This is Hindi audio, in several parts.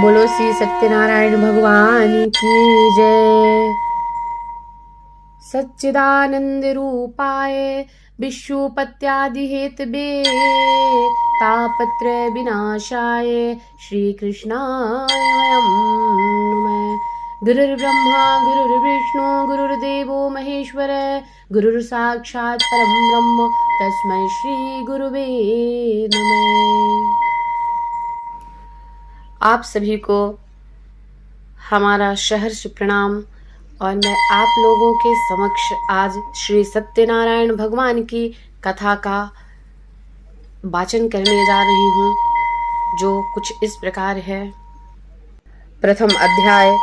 बोलो श्री सत्यनारायण भगवान की जय। सच्चिदानंद रूपाय विष्णुपत्यादि हेतवे तापत्र विनाशाय श्री कृष्णाय वयं नमः। गुरुर्ब्रह्मा गुरुर्विष्णु गुरुर्देवो महेश्वर गुरुर्साक्षात् परम ब्रह्म तस्मै श्री गुरुवे नमः। आप सभी को हमारा सहर्ष प्रणाम। और मैं आप लोगों के समक्ष आज श्री सत्यनारायण भगवान की कथा का वाचन करने जा रही हूँ, जो कुछ इस प्रकार है। प्रथम अध्याय।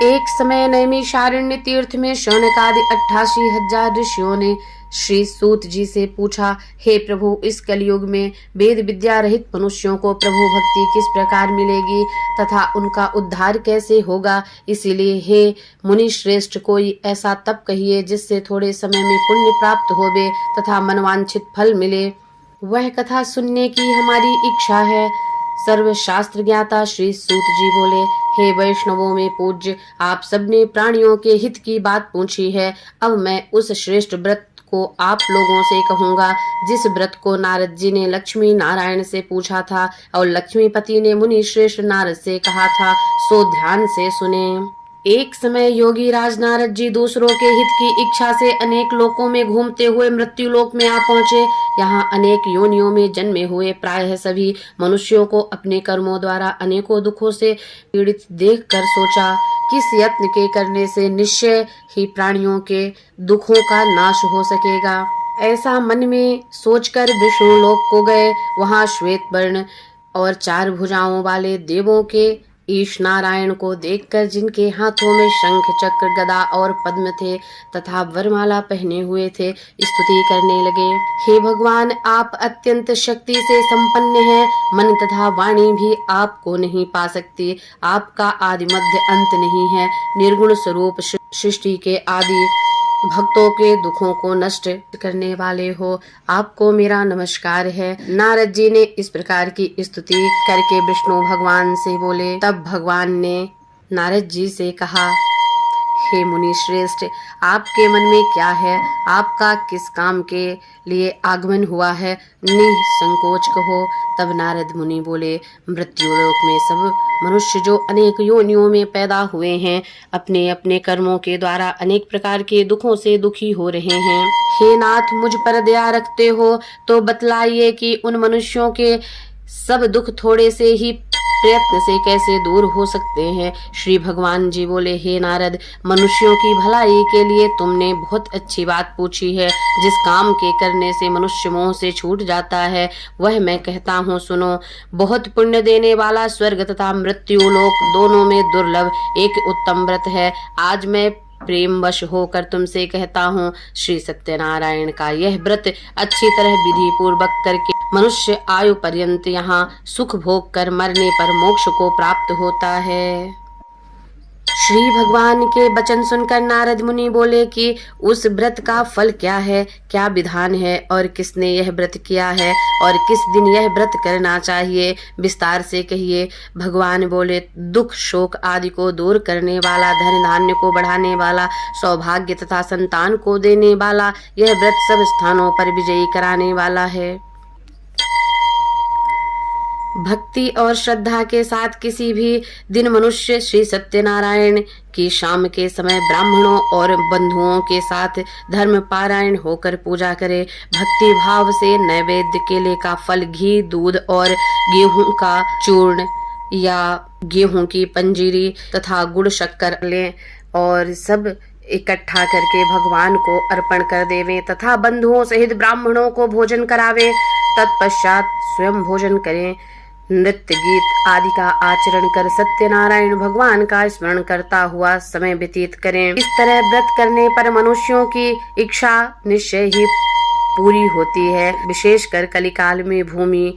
एक समय नैमिषारण्य तीर्थ में शौनकादि 88,000 ऋषियों ने श्री सूत जी से पूछा, हे प्रभु, इस कलयुग में वेद विद्या रहित मनुष्यों को प्रभु भक्ति किस प्रकार मिलेगी तथा उनका उद्धार कैसे होगा? इसीलिए हे मुनि श्रेष्ठ, कोई ऐसा तप कहिए जिससे थोड़े समय में पुण्य प्राप्त होवे तथा मनवांछित फल मिले। वह कथा सुनने की हमारी इच्छा है। सर्वशास्त्र ज्ञाता श्री सूत जी बोले, हे वैष्णवों में पूज्य, आप सबने प्राणियों के हित की बात पूछी है। अब मैं उस श्रेष्ठ व्रत को आप लोगों से कहूंगा जिस व्रत को नारद जी ने लक्ष्मी नारायण से पूछा था और लक्ष्मीपति ने मुनि श्रेष्ठ नारद से कहा था, सो ध्यान से सुने। एक समय योगी राज नारद जी दूसरों के हित की इच्छा से अनेक लोकों में घूमते हुए मृत्यु लोक में आ पहुंचे। यहाँ अनेक योनियों में जन्मे हुए प्रायः सभी मनुष्यों को अपने कर्मों द्वारा अनेकों दुखों से पीड़ित देखकर सोचा, किस यत्न के करने से निश्चय ही प्राणियों के दुखों का नाश हो सकेगा। ऐसा मन में सोचकर विष्णु लोक को गए। वहाँ श्वेत वर्ण और 4 भुजाओं वाले देवों के ईश नारायण को देखकर, जिनके हाथों में शंख चक्र गदा और पद्म थे तथा वरमाला पहने हुए थे, स्तुति करने लगे। हे भगवान, आप अत्यंत शक्ति से संपन्न हैं। मन तथा वाणी भी आपको नहीं पा सकती। आपका आदि मध्य अंत नहीं है। निर्गुण स्वरूप सृष्टि के आदि भक्तों के दुखों को नष्ट करने वाले हो, आपको मेरा नमस्कार है। नारद जी ने इस प्रकार की स्तुति करके विष्णु भगवान से बोले। तब भगवान ने नारद जी से कहा, हे मुनि श्रेष्ठ, आपके मन में क्या है? आपका किस काम के लिए आगमन हुआ है? निसंकोच कहो। तब नारद मुनि बोले, मृत्युलोक में सब मनुष्य जो अनेक योनियों में पैदा हुए हैं, अपने अपने कर्मों के द्वारा अनेक प्रकार के दुखों से दुखी हो रहे हैं। हे नाथ, मुझ पर दया रखते हो तो बतलाइए कि उन मनुष्यों के सब दुख थोड़े से ही प्रयत्न से कैसे दूर हो सकते हैं। श्री भगवान जी बोले, हे नारद, मनुष्यों की भलाई के लिए तुमने बहुत अच्छी बात पूछी है। जिस काम के करने से मनुष्य मोह से छूट जाता है, वह मैं कहता हूँ, सुनो। बहुत पुण्य देने वाला स्वर्ग तथा मृत्यु लोक दोनों में दुर्लभ एक उत्तम व्रत है। आज मैं प्रेमवश होकर तुमसे कहता हूँ, श्री सत्यनारायण का यह व्रत अच्छी तरह विधि पूर्वक करके मनुष्य आयु पर्यंत यहाँ सुख भोग कर मरने पर मोक्ष को प्राप्त होता है। श्री भगवान के वचन सुनकर नारद मुनि बोले कि उस व्रत का फल क्या है, क्या विधान है और किसने यह व्रत किया है और किस दिन यह व्रत करना चाहिए, विस्तार से कहिए। भगवान बोले, दुख शोक आदि को दूर करने वाला, धन धान्य को बढ़ाने वाला, सौभाग्य तथा संतान को देने वाला, यह व्रत सब स्थानों पर विजयी कराने वाला है। भक्ति और श्रद्धा के साथ किसी भी दिन मनुष्य श्री सत्यनारायण की शाम के समय ब्राह्मणों और बंधुओं के साथ धर्म पारायण होकर पूजा करे। भक्ति भाव से नैवेद्य केले का फल, घी, दूध और गेहूं का चूर्ण या गेहूं की पंजीरी तथा गुड़ शक्कर लें और सब इकट्ठा करके भगवान को अर्पण कर देवें तथा बंधुओं सहित ब्राह्मणों को भोजन करावें। तत्पश्चात स्वयं भोजन करें। नृत्य गीत आदि का आचरण कर सत्यनारायण भगवान का स्मरण करता हुआ समय व्यतीत करें। इस तरह व्रत करने पर मनुष्यों की इच्छा निश्चय ही पूरी होती है। विशेषकर कलिकाल में भूमि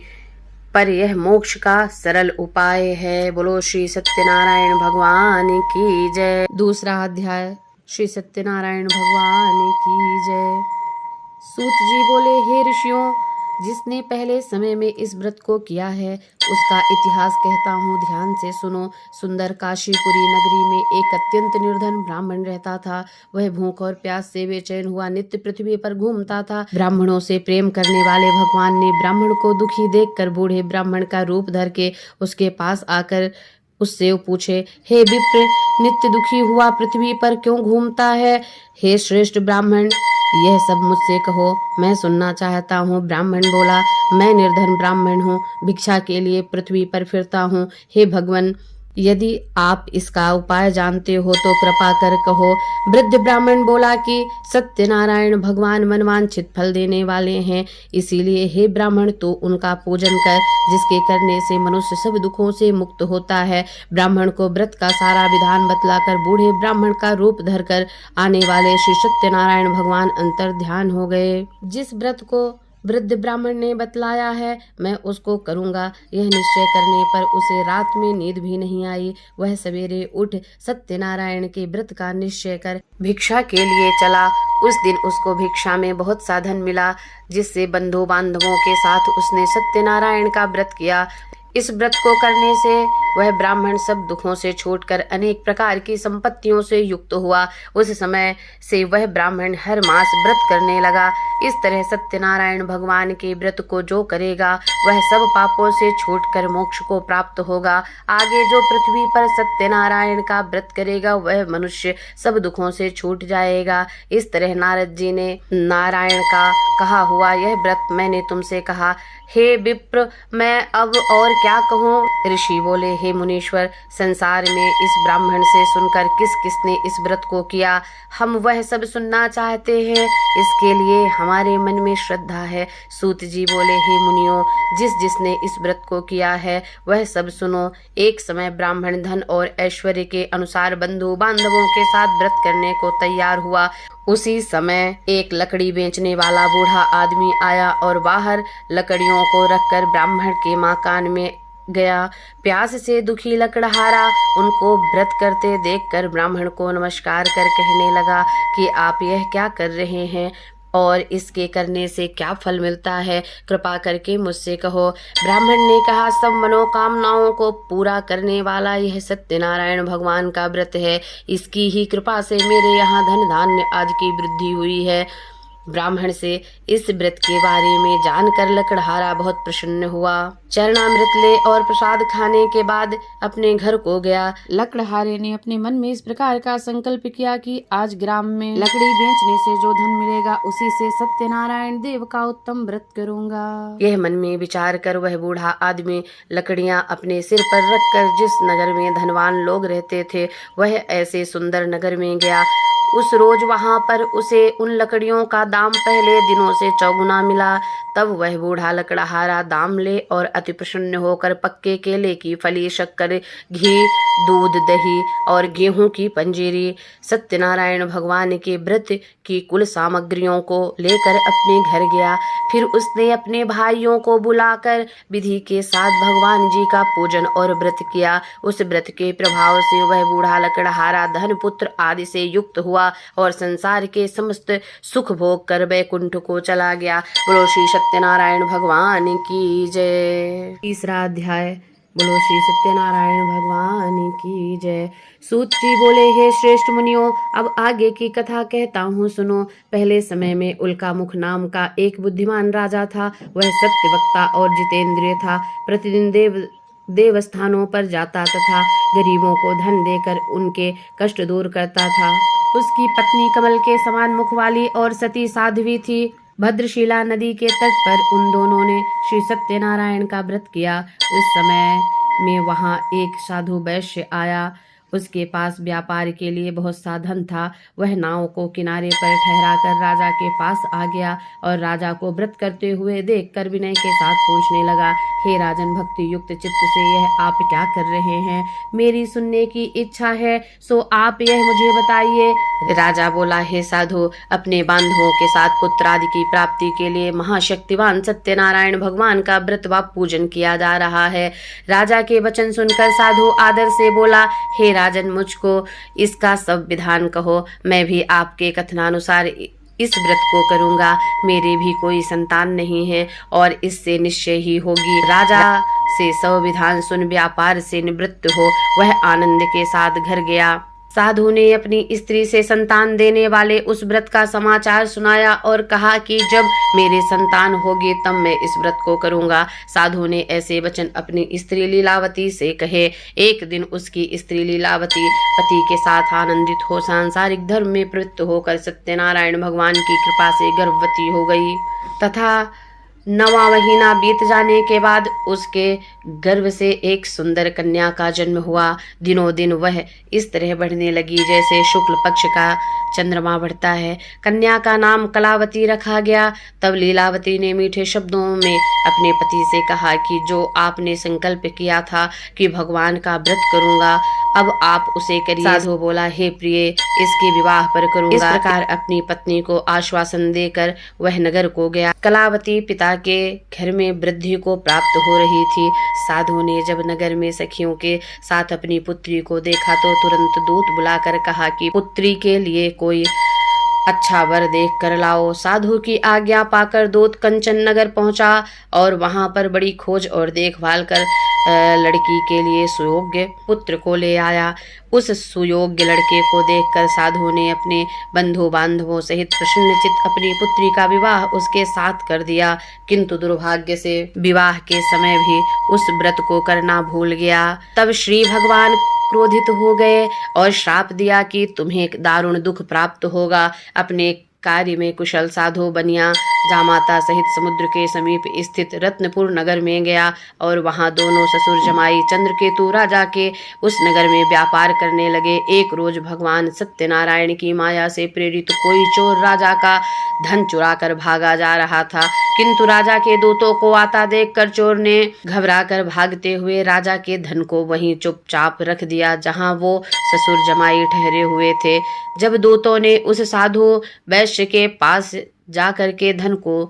पर यह मोक्ष का सरल उपाय है। बोलो श्री सत्यनारायण भगवान की जय। दूसरा अध्याय। श्री सत्यनारायण भगवान की जय। सूत जी बोले, हे ऋषियों, जिसने पहले समय में इस व्रत को किया है उसका इतिहास कहता हूँ, ध्यान से सुनो। सुंदर काशीपुरी नगरी में एक अत्यंत निर्धन ब्राह्मण रहता था। वह भूख और प्यास से बेचैन हुआ नित्य पृथ्वी पर घूमता था। ब्राह्मणों से प्रेम करने वाले भगवान ने ब्राह्मण को दुखी देखकर बूढ़े ब्राह्मण का रूप धर के उसके पास आकर उससे पूछे, हे विप्र, नित्य दुखी हुआ पृथ्वी पर क्यों घूमता है? हे श्रेष्ठ ब्राह्मण, यह सब मुझसे कहो, मैं सुनना चाहता हूँ। ब्राह्मण बोला, मैं निर्धन ब्राह्मण हूँ, भिक्षा के लिए पृथ्वी पर फिरता हूँ। हे भगवान, यदि आप इसका उपाय जानते हो तो कृपा कर कहो। वृद्ध ब्राह्मण बोला कि सत्यनारायण भगवान मनवांछित फल देने वाले हैं, इसीलिए हे ब्राह्मण तो उनका पूजन कर, जिसके करने से मनुष्य सब दुखों से मुक्त होता है। ब्राह्मण को व्रत का सारा विधान बतलाकर बूढ़े ब्राह्मण का रूप धरकर आने वाले श्री सत्यनारायण भगवान अंतर ध्यान हो गए। जिस व्रत को वृद्ध ब्राह्मण ने बतलाया है मैं उसको करूंगा, यह निश्चय करने पर उसे रात में नींद भी नहीं आई। वह सवेरे उठ सत्यनारायण के व्रत का निश्चय कर भिक्षा के लिए चला। उस दिन उसको भिक्षा में बहुत सा धन मिला, जिससे बंधु बांधवों के साथ उसने सत्यनारायण का व्रत किया। इस व्रत को करने से वह ब्राह्मण सब दुखों से छूटकर अनेक प्रकार की संपत्तियों से युक्त हुआ। उस समय से वह ब्राह्मण हर मास व्रत करने लगा। इस तरह सत्यनारायण भगवान के व्रत को जो करेगा वह सब पापों से छूटकर मोक्ष को प्राप्त होगा। आगे जो पृथ्वी पर सत्यनारायण का व्रत करेगा वह मनुष्य सब दुखों से छूट जाएगा। इस तरह नारद जी ने नारायण का कहा हुआ यह व्रत मैंने तुमसे कहा। हे विप्र, मैं अब और क्या कहूँ? ऋषि बोले, हे मुनीश्वर, संसार में इस ब्राह्मण से सुनकर किस किसने इस व्रत को किया, हम वह सब सुनना चाहते हैं। इसके लिए हमारे मन में श्रद्धा है। सूत जी बोले, हे मुनियों, जिस जिसने इस व्रत को किया है वह सब सुनो। एक समय ब्राह्मण धन और ऐश्वर्य के अनुसार बंधु बांधवों के साथ व्रत करने को तैयार हुआ। उसी समय एक लकड़ी बेचने वाला बूढ़ा आदमी आया और बाहर लकड़ियों को रखकर ब्राह्मण के मकान में गया। प्यास से दुखी लकड़हारा उनको व्रत करते देखकर ब्राह्मण को नमस्कार कर कहने लगा कि आप यह क्या कर रहे हैं और इसके करने से क्या फल मिलता है, कृपा करके मुझसे कहो। ब्राह्मण ने कहा, सब मनोकामनाओं को पूरा करने वाला यह सत्यनारायण भगवान का व्रत है, इसकी ही कृपा से मेरे यहाँ धन धान्य आदि की वृद्धि हुई है। ब्राह्मण से इस व्रत के बारे में जानकर लकड़हारा बहुत प्रसन्न हुआ। चरणामृत ले और प्रसाद खाने के बाद अपने घर को गया। लकड़हारे ने अपने मन में इस प्रकार का संकल्प किया कि आज ग्राम में लकड़ी बेचने से जो धन मिलेगा उसी से सत्यनारायण देव का उत्तम व्रत करूंगा। यह मन में विचार कर वह बूढ़ा आदमी लकड़ियां अपने सिर पर रखकर जिस नगर में धनवान लोग रहते थे वह ऐसे सुंदर नगर में गया। उस रोज वहां पर उसे उन लकड़ियों का दाम पहले दिनों से चौगुना मिला। तब वह बूढ़ा लकड़हारा दाम ले और अति प्रसन्न होकर पक्के केले की फली, शक्कर, घी, दूध, दही और गेहूं की पंजीरी सत्यनारायण भगवान के व्रत की कुल सामग्रियों को लेकर अपने घर गया। फिर उसने अपने भाइयों को बुलाकर विधि के साथ भगवान जी का पूजन और व्रत किया। उस व्रत के प्रभाव से वह बूढ़ा लकड़हारा धन, पुत्र आदि से युक्त हुआ और संसार के समस्त सुख भोग कर वैकुंठ को चला गया। बोलो श्री सत्यनारायण भगवान की जय। तीसरा अध्याय। बोलो श्री सत्यनारायण भगवान की जय। सूत जी बोले, हे श्रेष्ठ मुनियों, अब आगे की कथा कहता हूँ सुनो। पहले समय में उल्कामुख नाम का एक बुद्धिमान राजा था। वह सत्यवक्ता और जितेंद्रिय था। प्रतिदिन देवस्थानों पर जाता तथा गरीबों को धन देकर उनके कष्ट दूर करता था। उसकी पत्नी कमल के समान मुख वाली और सती साध्वी थी। भद्रशिला नदी के तट पर उन दोनों ने श्री सत्यनारायण का व्रत किया। उस समय में वहां एक साधु वैश्य आया। उसके पास व्यापार के लिए बहुत सा धन था। वह नाव को किनारे पर ठहराकर राजा के पास आ गया और राजा को व्रत करते हुए देखकर विनय के साथ पूछने लगा, हे राजन, भक्ति युक्त चित्त से यह आप क्या कर रहे हैं? मेरी सुनने की इच्छा है, सो आप यह मुझे बताइए। राजा बोला, हे साधु, अपने बांधवों के साथ पुत्र आदि की प्राप्ति के लिए महाशक्तिवान सत्यनारायण भगवान का व्रत व पूजन किया जा रहा है। राजा के वचन सुनकर साधु आदर से बोला, हे राजन, मुझको इसका सब विधान कहो, मैं भी आपके कथनानुसार इस व्रत को करूंगा। मेरे भी कोई संतान नहीं है और इससे निश्चय ही होगी। राजा से सब विधान सुन व्यापार से निवृत्त हो वह आनंद के साथ घर गया। साधु ने अपनी स्त्री से संतान देने वाले उस व्रत का समाचार सुनाया और कहा कि जब मेरे संतान होगी तब मैं इस व्रत को करूंगा। साधु ने ऐसे वचन अपनी स्त्री लीलावती से कहे। एक दिन उसकी स्त्री लीलावती पति के साथ आनंदित हो सांसारिक धर्म में प्रवृत्त होकर सत्यनारायण भगवान की कृपा से गर्भवती हो गई तथा 9वां महीना बीत जाने के बाद उसके गर्भ से एक सुंदर कन्या का जन्म हुआ। दिनों दिन वह इस तरह बढ़ने लगी जैसे शुक्ल पक्ष का चंद्रमा बढ़ता है। कन्या का नाम कलावती रखा गया। तब लीलावती ने मीठे शब्दों में अपने पति से कहा कि जो आपने संकल्प किया था कि भगवान का व्रत करूंगा अब आप उसे करिए। साधु बोला, हे प्रिय, इसके विवाह पर करूंगा। इस प्रकार अपनी पत्नी को आश्वासन देकर वह नगर को गया। कलावती पिता के घर में वृद्धि को प्राप्त हो रही थी। साधु ने जब नगर में सखियों के साथ अपनी पुत्री को देखा तो तुरंत दूत बुलाकर कहा कि पुत्री के लिए कोई अच्छा वर देख कर लाओ। साधु की आज्ञा पाकर दूत कंचन नगर पहुंचा और वहां पर बड़ी खोज और देखभाल कर लड़की के लिए सुयोग्य पुत्र को ले आया। उस सुयोग्य लड़के को देखकर साधु ने अपने बंधु बांधवों सहित प्रसन्नचित्त अपनी पुत्री का विवाह उसके साथ कर दिया। किंतु दुर्भाग्य से विवाह के समय भी उस व्रत को करना भूल गया। तब श्री भगवान क्रोधित हो गए और श्राप दिया कि तुम्हें दारुण दुख प्राप्त होगा। अपने कार्य में कुशल साधु बनिया जामाता सहित समुद्र के समीप स्थित रत्नपुर नगर में गया और वहां दोनों ससुर जमाई चंद्रकेतु राजा के उस नगर में व्यापार करने लगे। एक रोज भगवान सत्यनारायण की माया से प्रेरित कोई चोर राजा का धन चुरा कर भागा जा रहा था, किंतु राजा के दूतों को आता देखकर चोर ने घबराकर भागते हुए राजा के धन को वहीं चुपचाप रख दिया जहां वो ससुर जमाई ठहरे हुए थे। जब दूतों ने उस साधु वैश्य के पास जाकर के धन को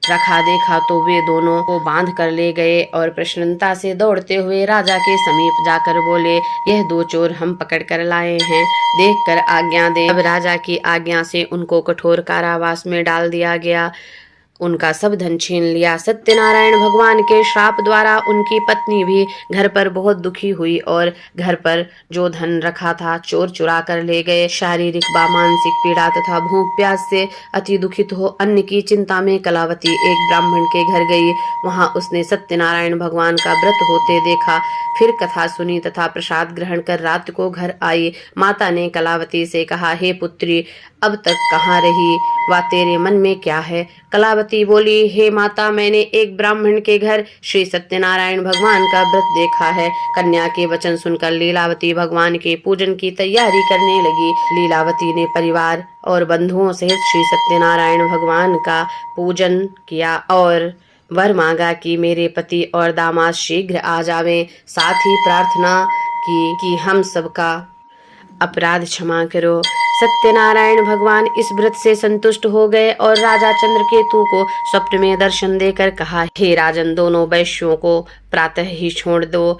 रखा देखा तो वे दोनों को बांध कर ले गए और प्रसन्नता से दौड़ते हुए राजा के समीप जाकर बोले, यह 2 चोर हम पकड़ कर लाए हैं, देखकर आज्ञा दे। अब राजा की आज्ञा से उनको कठोर कारावास में डाल दिया गया। उनका सब धन छीन लिया। सत्यनारायण भगवान के श्राप द्वारा उनकी पत्नी भी घर पर बहुत दुखी हुई और घर पर जो धन रखा था चोर चुरा कर ले गए। शारीरिक व मानसिक पीड़ा तथा भूख प्यास से अति दुखित हो अन्न की चिंता में कलावती एक ब्राह्मण के घर गई। वहां उसने सत्यनारायण भगवान का व्रत होते देखा। फिर कथा सुनी तथा प्रसाद ग्रहण कर रात को घर आई। माता ने कलावती से कहा, हे पुत्री, अब तक कहाँ रही व तेरे मन में क्या है? कलावती बोली, हे माता, मैंने एक ब्राह्मण के घर श्री सत्यनारायण भगवान का व्रत देखा है। कन्या के वचन सुनकर लीलावती भगवान के पूजन की तैयारी करने लगी। लीलावती ने परिवार और बंधुओं सहित श्री सत्यनारायण भगवान का पूजन किया और वर मांगा कि मेरे पति और दामाद शीघ्र आ जावें। साथ ही प्रार्थना की कि हम सबका अपराध क्षमा करो। सत्यनारायण भगवान इस व्रत से संतुष्ट हो गए और राजा चंद्रकेतु को स्वप्न में दर्शन देकर कहा, हे राजन, दोनों वैश्यों को प्रातः ही छोड़ दो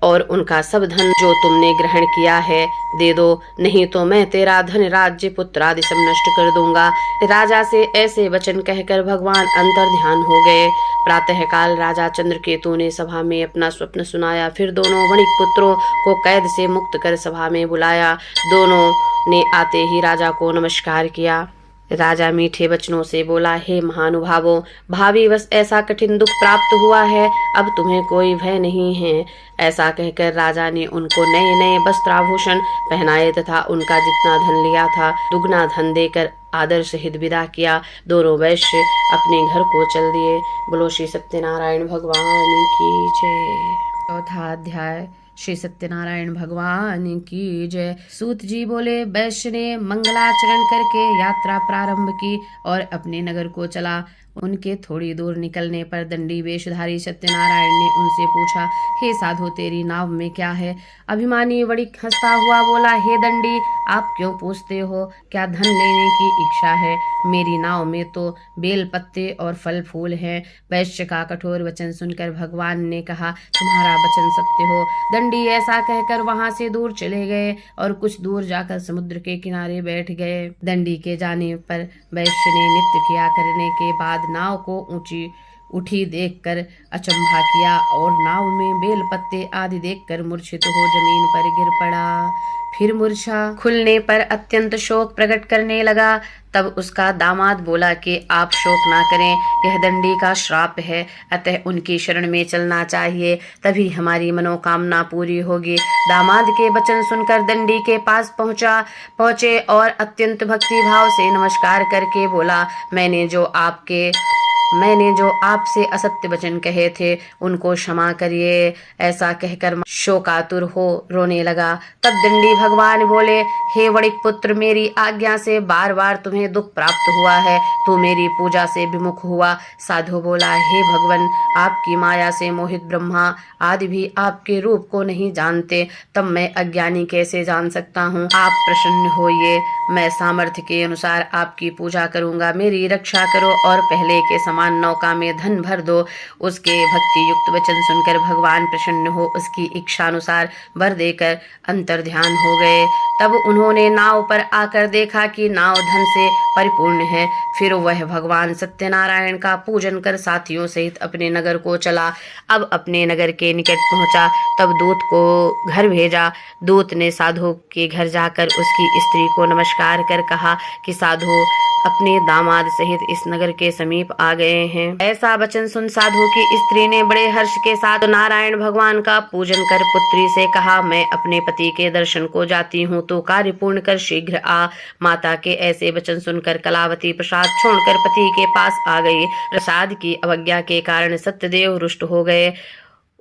और उनका सब धन जो तुमने ग्रहण किया है दे दो, नहीं तो मैं तेरा धन, राज्य, पुत्र आदि सब नष्ट कर दूंगा। राजा से ऐसे वचन कहकर भगवान अंतर ध्यान हो गए। प्रातःकाल राजा चंद्रकेतु ने सभा में अपना स्वप्न सुनाया। फिर दोनों वणिक पुत्रों को कैद से मुक्त कर सभा में बुलाया। दोनों ने आते ही राजा को नमस्कार किया। राजा मीठे वचनों से बोला, हे महानुभावों, भावी वश ऐसा कठिन दुख प्राप्त हुआ है, अब तुम्हें कोई भय नहीं है। ऐसा कहकर राजा ने उनको नए नए वस्त्राभूषण पहनाए तथा उनका जितना धन लिया था दुगना धन देकर आदर सहित विदा किया। दोनों वैश्य अपने घर को चल दिए। बोलो श्री सत्यनारायण भगवान की जय। चौथा अध्याय। श्री सत्यनारायण भगवान की जय। सूत जी बोले, वैश्य ने मंगलाचरण करके यात्रा प्रारंभ की और अपने नगर को चला। उनके थोड़ी दूर निकलने पर दंडी वेशधारी सत्यनारायण ने उनसे पूछा, हे साधो, तेरी नाव में क्या है? अभिमानी वणिक हंसता हुआ बोला, हे दंडी, आप क्यों पूछते हो? क्या धन लेने की इच्छा है? मेरी नाव में तो बेल पत्ते और फल फूल हैं। वैश्य का कठोर वचन सुनकर भगवान ने कहा, तुम्हारा वचन सत्य हो। दंडी ऐसा कहकर वहां से दूर चले गए और कुछ दूर जाकर समुद्र के किनारे बैठ गए। दंडी के जाने पर वैश्य ने नित्य क्रिया करने के बाद नाव को ऊंची उठी देखकर अचंभा किया और नाव में बेल पत्ते आदि देखकर मूर्छित हो जमीन पर गिर पड़ा। फिर मूर्छा खुलने पर अत्यंत शोक प्रकट करने लगा। तब उसका दामाद बोला कि आप शोक ना करें, यह दंडी का श्राप है, अतः उनकी शरण में चलना चाहिए, तभी हमारी मनोकामना पूरी होगी। दामाद के वचन सुनकर दंडी के पास पहुंचे और अत्यंत भक्ति भाव से नमस्कार करके बोला, मैंने जो आपसे असत्य वचन कहे थे उनको क्षमा करिए। ऐसा कहकर शोकातुर हो रोने लगा। तब दंडी भगवान बोले, हे वणिक पुत्र, मेरी आज्ञा से बार बार तुम्हें दुख प्राप्त हुआ है, तू मेरी पूजा से विमुख हुआ। साधु बोला, हे भगवान, आपकी माया से मोहित ब्रह्मा आदि भी आपके रूप को नहीं जानते, तब मैं अज्ञानी कैसे जान सकता हूँ? आप प्रसन्न होइए, मैं सामर्थ्य के अनुसार आपकी पूजा करूंगा। मेरी रक्षा करो और पहले के समान नौका में धन भर दो। उसके भक्ति युक्त वचन सुनकर भगवान प्रसन्न हो उसकी इच्छानुसार वर देकर अंतर्ध्यान हो गए। तब उन्होंने नाव पर आकर देखा कि नाव धन से परिपूर्ण है। फिर वह भगवान सत्यनारायण का पूजन कर साथियों सहित अपने नगर को चला। अब अपने नगर के निकट पहुंचा, तब दूत को घर भेजा। दूत ने साधु के घर जाकर उसकी स्त्री को नमस्कार कर कहा कि साधु अपने दामाद सहित इस नगर के समीप आ गए हैं। ऐसा वचन सुन साधु की स्त्री ने बड़े हर्ष के साथ नारायण भगवान का पूजन कर पुत्री से कहा, मैं अपने पति के दर्शन को जाती हूँ, तो कार्य पूर्ण कर शीघ्र आ। माता के ऐसे वचन सुनकर कलावती प्रसाद छोड़कर पति के पास आ गई। प्रसाद की अवज्ञा के कारण सत्यदेव रुष्ट हो गए।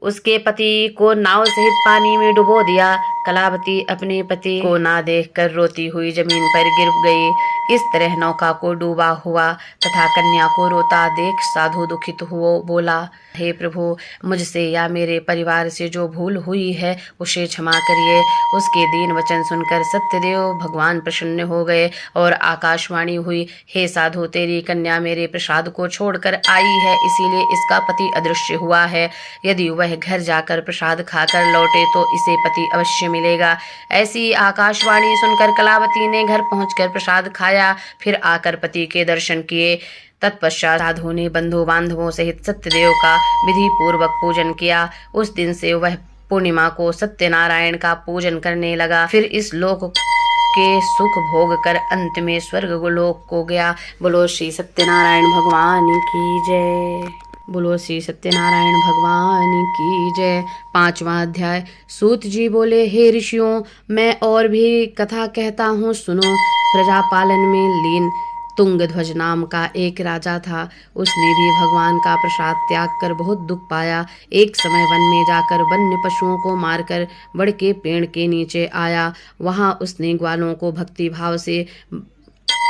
उसके पति को नाव सहित पानी में डुबो दिया। कलावती अपने पति को ना देखकर रोती हुई जमीन पर गिर गई। इस तरह नौका को डूबा हुआ तथा कन्या को रोता देख साधु दुखित हुआ बोला, हे प्रभु, मुझसे या मेरे परिवार से जो भूल हुई है उसे क्षमा करिए। उसके दीन वचन सुनकर सत्यदेव भगवान प्रसन्न हो गए और आकाशवाणी हुई, हे साधु, तेरी कन्या मेरे प्रसाद को छोड़कर आई है, इसीलिए इसका पति अदृश्य हुआ है। यदि वह घर जाकर प्रसाद खाकर लौटे तो इसे पति अवश्य मिलेगा। ऐसी आकाशवाणी सुनकर कलावती ने घर पहुंचकर प्रसाद खाया, फिर आकर पति के दर्शन किए। तत्पश्चात साधु ने बंधु बांधवों सहित सत्यदेव का विधि पूर्वक पूजन किया। उस दिन से वह पूर्णिमा को सत्यनारायण का पूजन करने लगा। फिर इस लोक के सुख भोग कर अंत में स्वर्ग लोक को गया। बोलो श्री सत्यनारायण भगवान की जय। बोलो श्री सत्यनारायण भगवान की जय। 5वां अध्याय। सूत जी बोले, हे ऋषियों, मैं और भी कथा कहता हूँ, सुनो। प्रजापालन में लीन तुंगध्वज नाम का एक राजा था। उसने भी भगवान का प्रसाद त्याग कर बहुत दुख पाया। एक समय वन में जाकर वन्य पशुओं को मारकर बड़ के पेड़ के नीचे आया। वहां उसने ग्वालों को भक्ति भाव से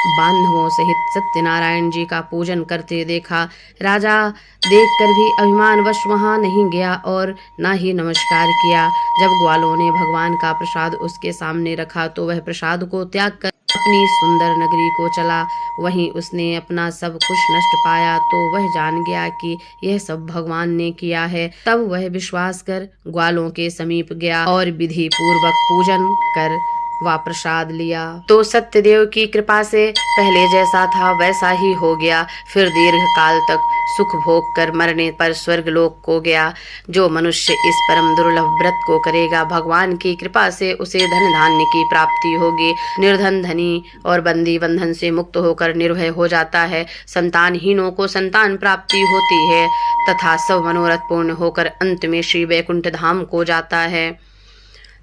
बांधवों सहित सत्यनारायण जी का पूजन करते देखा। राजा देखकर भी अभिमानवश वहां नहीं गया और न ही नमस्कार किया। जब ग्वालों ने भगवान का प्रसाद उसके सामने रखा तो वह प्रसाद को त्याग कर अपनी सुंदर नगरी को चला। वहीं उसने अपना सब कुछ नष्ट पाया तो वह जान गया कि यह सब भगवान ने किया है। तब वह विश्वास कर ग्वालों के समीप गया और विधि पूर्वक पूजन कर वा प्रसाद लिया तो सत्यदेव की कृपा से पहले जैसा था वैसा ही हो गया। फिर दीर्घ काल तक सुख भोग कर मरने पर स्वर्गलोक को गया। जो मनुष्य इस परम दुर्लभ व्रत को करेगा, भगवान की कृपा से उसे धन धान्य की प्राप्ति होगी। निर्धन धनी और बंदी बंधन से मुक्त होकर निर्भय हो जाता है। संतानहीनों को संतान प्राप्ति होती है तथा सब मनोरथ पूर्ण होकर अंत में श्री वैकुंठ धाम को जाता है।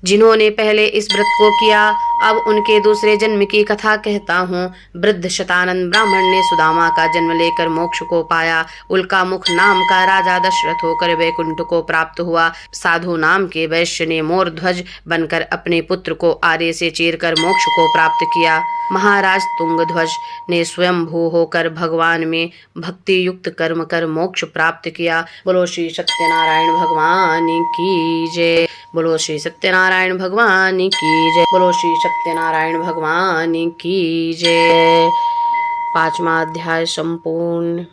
जिन्होंने पहले इस व्रत को किया अब उनके दूसरे जन्म की कथा कहता हूँ। वृद्ध शतानंद ब्राह्मण ने सुदामा का जन्म लेकर मोक्ष को पाया। उल्का मुख नाम का राजा दशरथ होकर वैकुंठ को प्राप्त हुआ। साधु नाम के वैश्य ने मोर ध्वज बनकर अपने पुत्र को आरे से चीरकर मोक्ष को प्राप्त किया। महाराज तुंगध्वज ने स्वयंभू होकर भगवान में भक्ति युक्त कर्म कर मोक्ष प्राप्त किया। बोलो श्री सत्यनारायण भगवान की जय। बोलो श्री सत्यनारायण भगवान की जय। बोलो श्री सत्यनारायण भगवान की जय। 5वां अध्याय संपूर्ण।